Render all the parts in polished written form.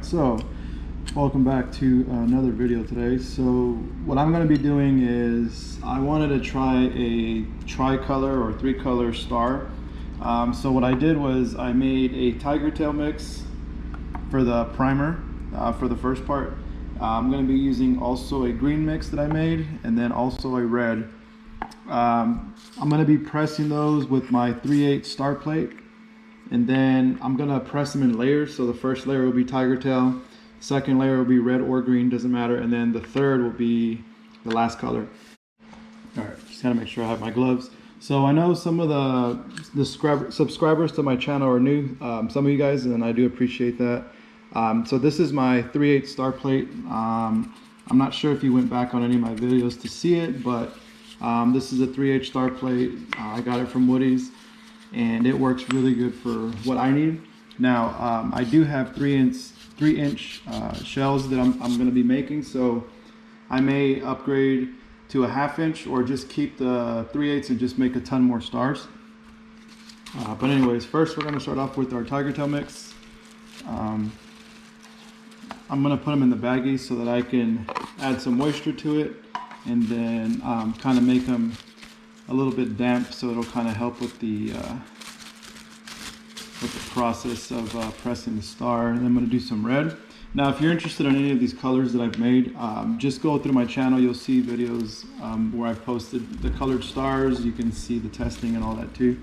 So welcome back to another video today. So what I'm going to be doing is I wanted to try a tricolor or three color star. So what I did was I made a tiger tail mix for the primer for the first part. I'm going to be using also a green mix that I made, and then also a red. I'm going to be pressing those with my 3/8 star plate, and then I'm going to press them in layers. So the first layer will be tiger tail, second layer will be red or green, doesn't matter, and then the third will be the last color. All right, just gotta make sure I have my gloves. So I know some of the subscribers to my channel are new, some of you guys, and I do appreciate that. So this is my 3/8 star plate. I'm not sure if you went back on any of my videos to see it, but this is a 3/8 star plate. I got it from Woody's, and it works really good for what I need. Now I do have 3-inch shells that I'm going to be making, so I may upgrade to a 1/2 inch or just keep the 3/8 and just make a ton more stars. But anyways, first we're going to start off with our tiger tail mix. I'm going to put them in the baggie so that I can add some moisture to it, and then kind of make them a little bit damp, so it'll kind of help with the process of pressing the star. And then I'm going to do some red. Now if you're interested in any of these colors that I've made, just go through my channel. You'll see videos where I've posted the colored stars. You can see the testing and all that too.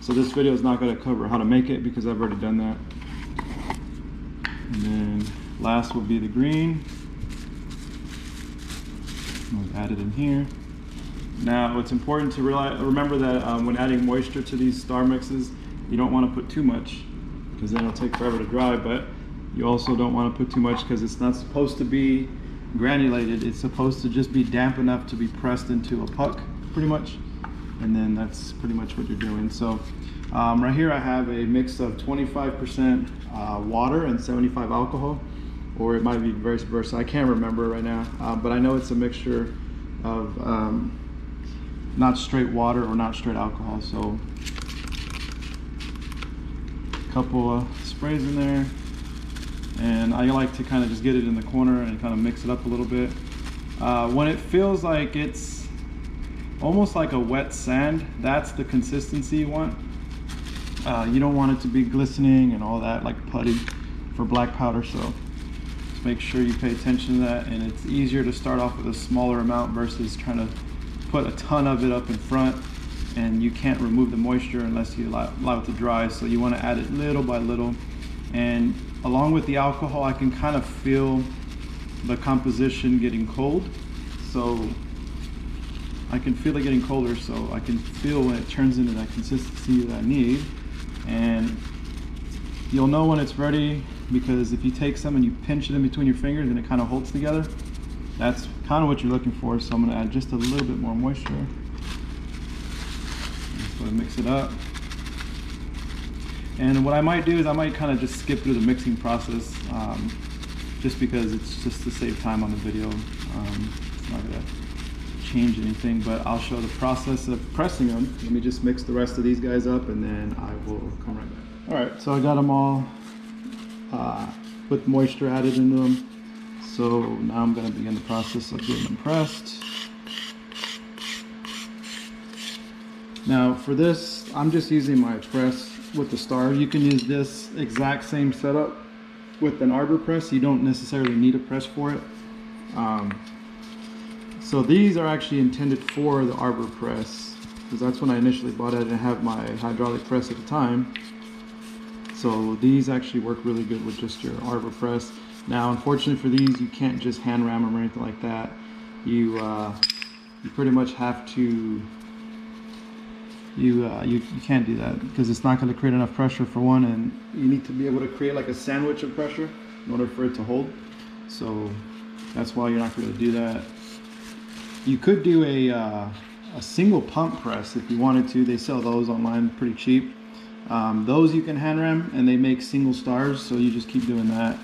So this video is not going to cover how to make it because I've already done that. And then last will be the green. I'll add it in here. Now it's important to remember that when adding moisture to these star mixes, you don't want to put too much because then it'll take forever to dry, but you also don't want to put too much because it's not supposed to be granulated. It's supposed to just be damp enough to be pressed into a puck pretty much, and then that's pretty much what you're doing. So right here I have a mix of 25% water and 75 alcohol, or it might be vice versa. I can't remember right now, but I know it's a mixture of not straight water or not straight alcohol. So a couple of sprays in there, and I like to kind of just get it in the corner and kind of mix it up a little bit. When it feels like it's almost like a wet sand, that's the consistency you want. You don't want it to be glistening and all that like putty for black powder, so just make sure you pay attention to that. And it's easier to start off with a smaller amount versus trying to put a ton of it up in front, and you can't remove the moisture unless you allow it to dry. So you want to add it little by little, and along with the alcohol I can kind of feel the composition getting cold. So I can feel it getting colder, so I can feel when it turns into that consistency that I need. And you'll know when it's ready because if you take some and you pinch it in between your fingers and it kind of holds together, that's kind of what you're looking for. So I'm going to add just a little bit more moisture. Just going to mix it up. And what I might do is I might kind of just skip through the mixing process, just because it's just to save time on the video. It's not going to change anything, but I'll show the process of pressing them. Let me just mix the rest of these guys up and then I will come right back. All right, so I got them all with moisture added into them. So now I'm going to begin the process of getting them pressed. Now for this, I'm just using my press with the star. You can use this exact same setup with an arbor press. You don't necessarily need a press for it. So these are actually intended for the arbor press, because that's when I initially bought it. I didn't have my hydraulic press at the time. So these actually work really good with just your arbor press. Now unfortunately for these, you can't just hand ram them or anything like that. You pretty much have to, you can't do that because it's not going to create enough pressure for one, and you need to be able to create like a sandwich of pressure in order for it to hold. So that's why you're not going to do that. You could do a single pump press if you wanted to. They sell those online pretty cheap. Those you can hand ram and they make single stars, so you just keep doing that.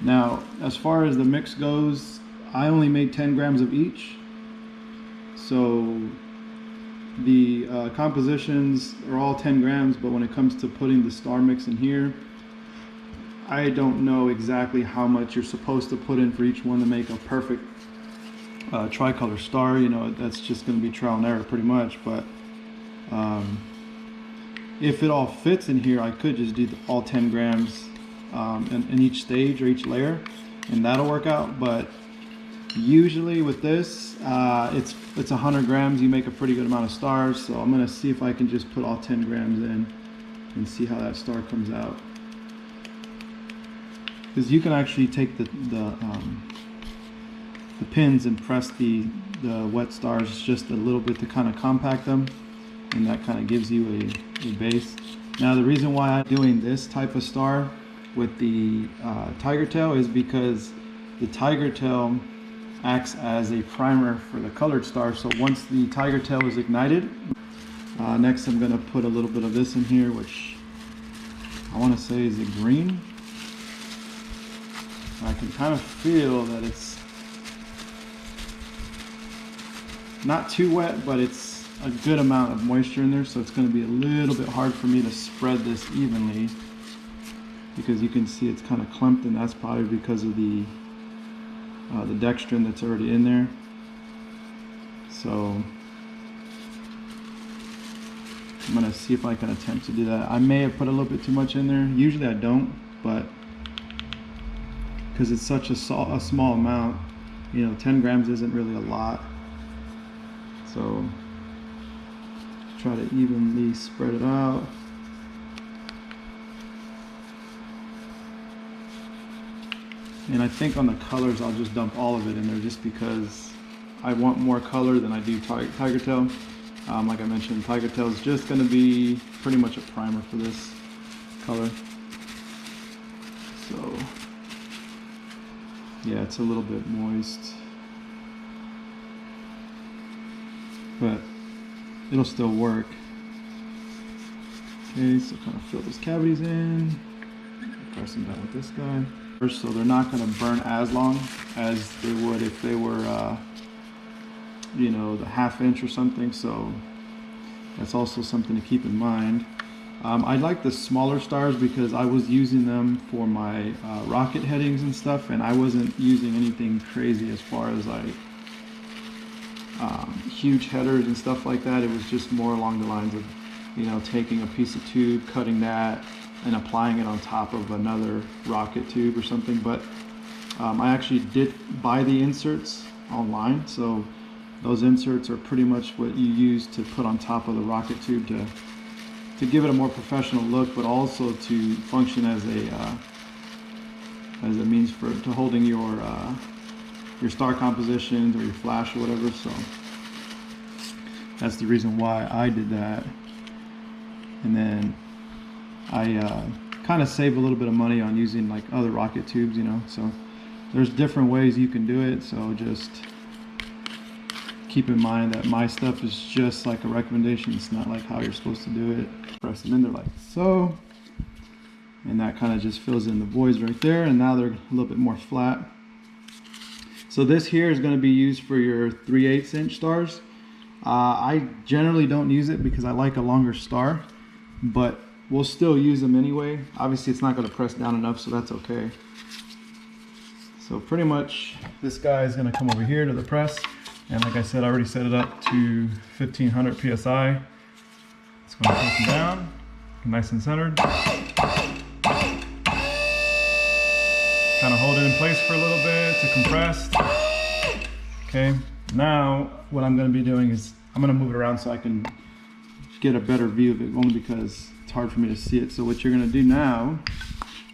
Now as far as the mix goes, I only made 10 grams of each. So the compositions are all 10 grams, but when it comes to putting the star mix in here, I don't know exactly how much you're supposed to put in for each one to make a perfect tricolor star. You know, that's just going to be trial and error pretty much. But if it all fits in here, I could just do all 10 grams in each stage or each layer, and that'll work out. But usually with this, it's 100 grams. You make a pretty good amount of stars. So I'm going to see if I can just put all 10 grams in and see how that star comes out. Because you can actually take the pins and press the wet stars just a little bit to kind of compact them, and that kind of gives you a base. Now the reason why I'm doing this type of star with the tiger tail is because the tiger tail acts as a primer for the colored star. So once the tiger tail is ignited, next I'm going to put a little bit of this in here, which I want to say is a green. I can kind of feel that it's not too wet, but it's a good amount of moisture in there, so it's going to be a little bit hard for me to spread this evenly, because you can see it's kind of clumped, and that's probably because of the dextrin that's already in there. So I'm going to see if I can attempt to do that. I may have put a little bit too much in there. Usually I don't, but because it's such a small amount, you know, 10 grams isn't really a lot. So try to evenly spread it out. And I think on the colors I'll just dump all of it in there, just because I want more color than I do tiger tail. Like I mentioned, tiger tail is just going to be pretty much a primer for this color. So yeah, it's a little bit moist, but it'll still work. Okay, so kind of fill those cavities in, press them down with this guy. So they're not going to burn as long as they would if they were, you know, the 1/2 inch or something. So that's also something to keep in mind. I like the smaller stars because I was using them for my rocket headings and stuff, and I wasn't using anything crazy as far as like huge headers and stuff like that. It was just more along the lines of, you know, taking a piece of tube, cutting that, and applying it on top of another rocket tube or something. But I actually did buy the inserts online, so those inserts are pretty much what you use to put on top of the rocket tube to give it a more professional look, but also to function as a means to holding your star compositions or your flash or whatever. So that's the reason why I did that. And then I kind of save a little bit of money on using like other rocket tubes, you know. So there's different ways you can do it, so just keep in mind that my stuff is just like a recommendation. It's not like how you're supposed to do it. Press them in there like so, and that kind of just fills in the voids right there, and now they're a little bit more flat. So this here is going to be used for your 3/8 inch stars. I generally don't use it because I like a longer star, but we'll still use them anyway. Obviously it's not going to press down enough, so that's okay. So pretty much this guy is going to come over here to the press, and like I said, I already set it up to 1500 psi. It's going to press them down, nice and centered. Kind of hold it in place for a little bit to compress. Okay, now what I'm going to be doing is I'm going to move it around so I can get a better view of it, only because it's hard for me to see it. So what you're going to do now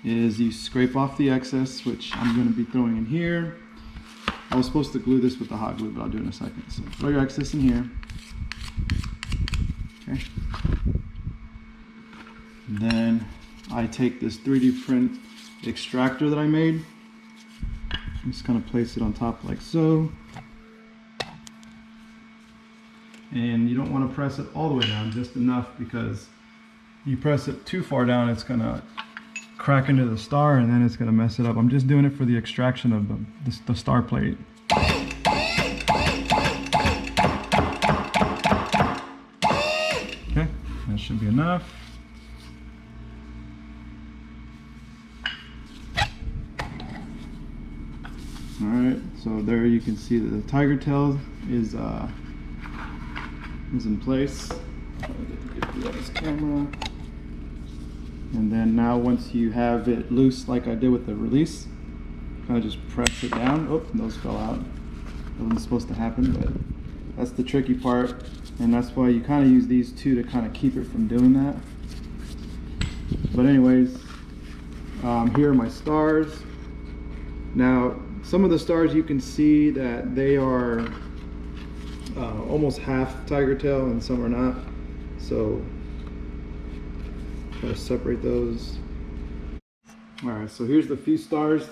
is you scrape off the excess, which I'm going to be throwing in here. I was supposed to glue this with the hot glue, but I'll do it in a second. So throw your excess in here. Okay. And then I take this 3D print extractor that I made. I'm just going to place it on top like so. And you don't want to press it all the way down, just enough, because you press it too far down, it's going to crack into the star and then it's going to mess it up. I'm just doing it for the extraction of the star plate. Okay, that should be enough. you can see that the tiger tail is in place. Get this camera. And then now once you have it loose like I did with the release, kind of just press it down. Oh, those fell out. That wasn't supposed to happen, but that's the tricky part. And that's why you kind of use these two to kind of keep it from doing that. But anyways, here are my stars. Now, some of the stars you can see that they are almost half tiger tail and some are not. So try to separate those. All right, so here's the few stars.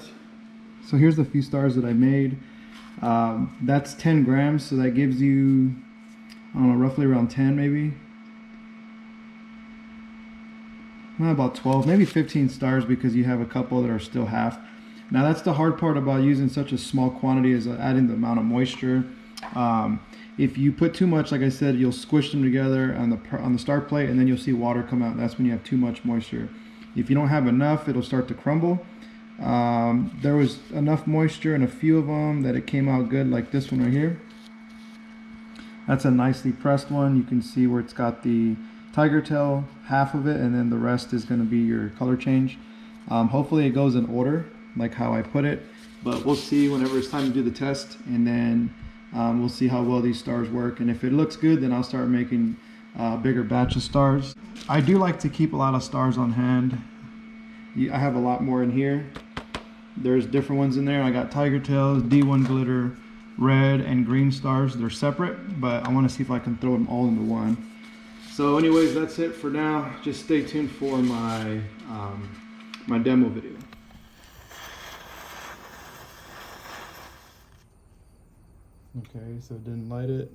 So here's the few stars that I made. That's 10 grams, so that gives you, I don't know, roughly around 10 maybe. Not about 12, maybe 15 stars because you have a couple that are still half. Now that's the hard part about using such a small quantity, is adding the amount of moisture. If you put too much, like I said, you'll squish them together on the star plate, and then you'll see water come out. That's when you have too much moisture. If you don't have enough, it'll start to crumble. There was enough moisture in a few of them that it came out good, like this one right here. That's a nicely pressed one. You can see where it's got the tiger tail, half of it, and then the rest is going to be your color change. Hopefully it goes in order like how I put it, but we'll see whenever it's time to do the test, and then we'll see how well these stars work. And if it looks good, then I'll start making a bigger batch of stars. I do like to keep a lot of stars on hand. I have a lot more in here. There's different ones in there. I got tiger tails, D1 glitter, red and green stars. They're separate, but I want to see if I can throw them all into one. So anyways, that's it for now. Just stay tuned for my my demo video. Okay, so it didn't light it.